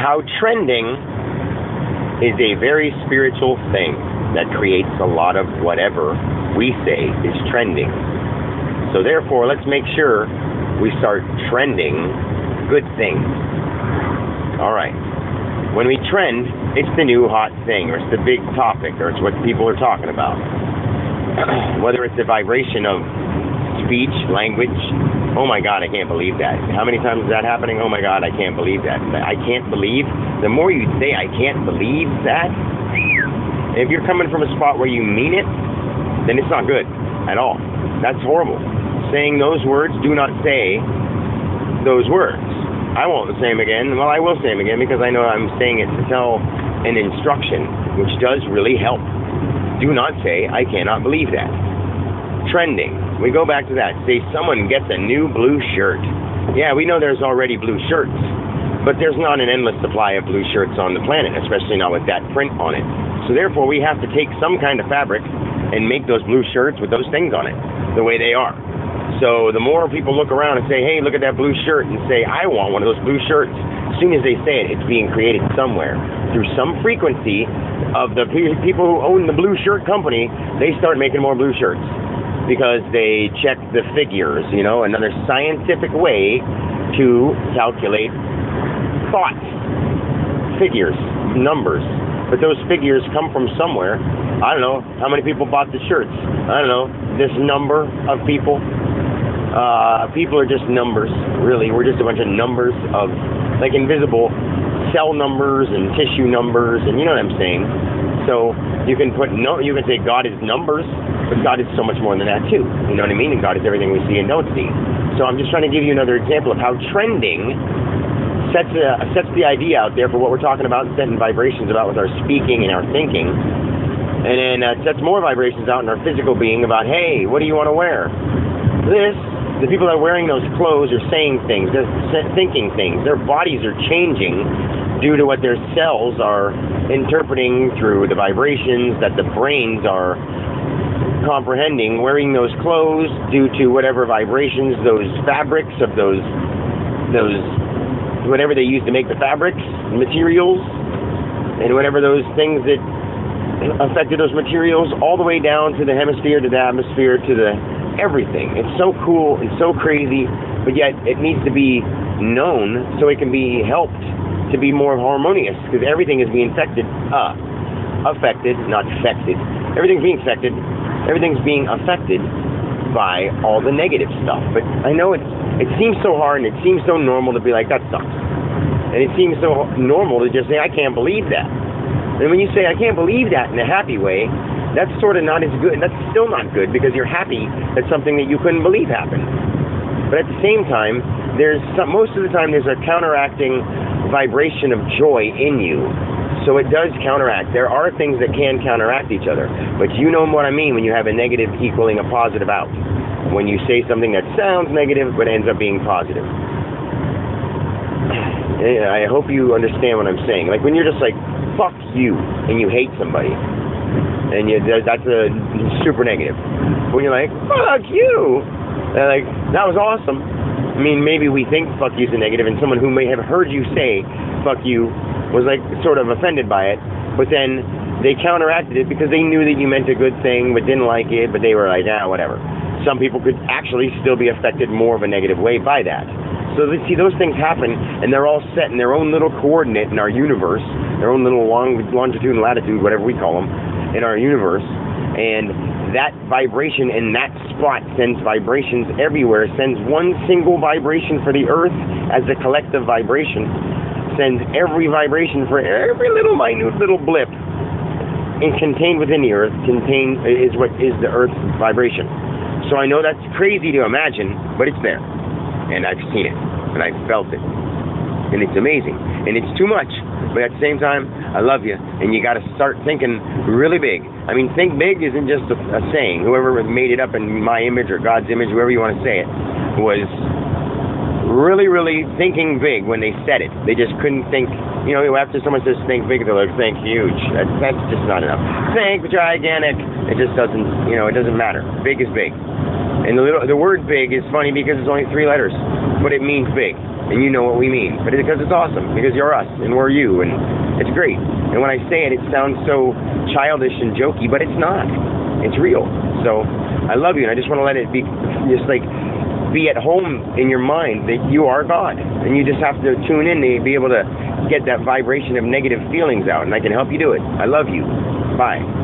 how trending is a very spiritual thing that creates a lot of whatever we say is trending. So therefore, let's make sure we start trending good things. All right. When we trend, it's the new hot thing, or it's the big topic, or it's what people are talking about. Whether it's the vibration of speech, language. Oh my God, I can't believe that. How many times is that happening? Oh my God, I can't believe that. I can't believe. The more you say I can't believe that, if you're coming from a spot where you mean it, then it's not good at all. That's horrible. Saying those words, do not say those words. I won't say them again. Well, I will say them again because I know I'm saying it to tell an instruction, which does really help. Do not say, I cannot believe that. Trending. We go back to that. Say someone gets a new blue shirt. Yeah, we know there's already blue shirts, but there's not an endless supply of blue shirts on the planet, especially not with that print on it. So therefore, we have to take some kind of fabric and make those blue shirts with those things on it, the way they are. So the more people look around and say, hey, look at that blue shirt, and say, I want one of those blue shirts, as soon as they say it, it's being created somewhere. Through some frequency of the people who own the blue shirt company, they start making more blue shirts because they check the figures, another scientific way to calculate thoughts, figures, numbers. But those figures come from somewhere. I don't know how many people bought the shirts. I don't know, this number of people. People are just numbers, really. We're just a bunch of numbers of, like, invisible cell numbers and tissue numbers, and you know what I'm saying. So you can say God is numbers, but God is so much more than that too. You know what I mean? And God is everything we see and don't see. So I'm just trying to give you another example of how trending sets the idea out there for what we're talking about and setting vibrations about with our speaking and our thinking. And then sets more vibrations out in our physical being about, hey, what do you want to wear? The people that are wearing those clothes are saying things, they're thinking things. Their bodies are changing due to what their cells are interpreting through the vibrations that the brains are comprehending. Wearing those clothes due to whatever vibrations, those fabrics of those whatever they use to make the fabrics, materials, and whatever those things that affected those materials, all the way down to the hemisphere, to the atmosphere, to the everything. It's so cool and so crazy, but yet it needs to be known so it can be helped to be more harmonious, because everything is being affected, not affected. Everything's being affected. Everything's being affected by all the negative stuff. But I know it seems so hard and it seems so normal to be like, that sucks. And it seems so normal to just say, I can't believe that. And when you say, I can't believe that in a happy way, that's sort of not as good. That's still not good because you're happy that something that you couldn't believe happened. But at the same time, most of the time there's a counteracting vibration of joy in you. So it does counteract. There are things that can counteract each other. But you know what I mean when you have a negative equaling a positive out. When you say something that sounds negative but ends up being positive. I hope you understand what I'm saying. Like when you're just like, fuck you, and you hate somebody. And that's a super negative. When you're like, fuck you, and like, that was awesome. I mean, maybe we think fuck you's a negative, and someone who may have heard you say fuck you was like sort of offended by it, but then they counteracted it because they knew that you meant a good thing but didn't like it, but they were like, whatever. Some people could actually still be affected more of a negative way by that. So see, those things happen, and they're all set in their own little coordinate in our universe, their own little longitude and latitude, whatever we call them, in our universe, and that vibration in that spot sends vibrations everywhere, sends one single vibration for the earth as a collective vibration, sends every vibration for every little minute little blip, and contained within the earth is what is the earth's vibration. So I know that's crazy to imagine, but it's there, and I've seen it, and I've felt it, and it's amazing, and it's too much. But at the same time, I love you, and you got to start thinking really big. I mean, think big isn't just a saying. Whoever made it up in my image or God's image, whoever you want to say it, was really, really thinking big when they said it. They just couldn't think, after someone says think big, they're like, think huge. That's just not enough. Think gigantic. It just doesn't, it doesn't matter. Big is big. And the word big is funny because it's only 3 letters, but it means big. and you know what we mean. But because it's awesome, because you're us, and we're you, and it's great. And when I say it, it sounds so childish and jokey, but it's not. It's real. So I love you, and I just want to let it be just like be at home in your mind that you are God, and you just have to tune in to be able to get that vibration of negative feelings out, and I can help you do it. I love you. Bye.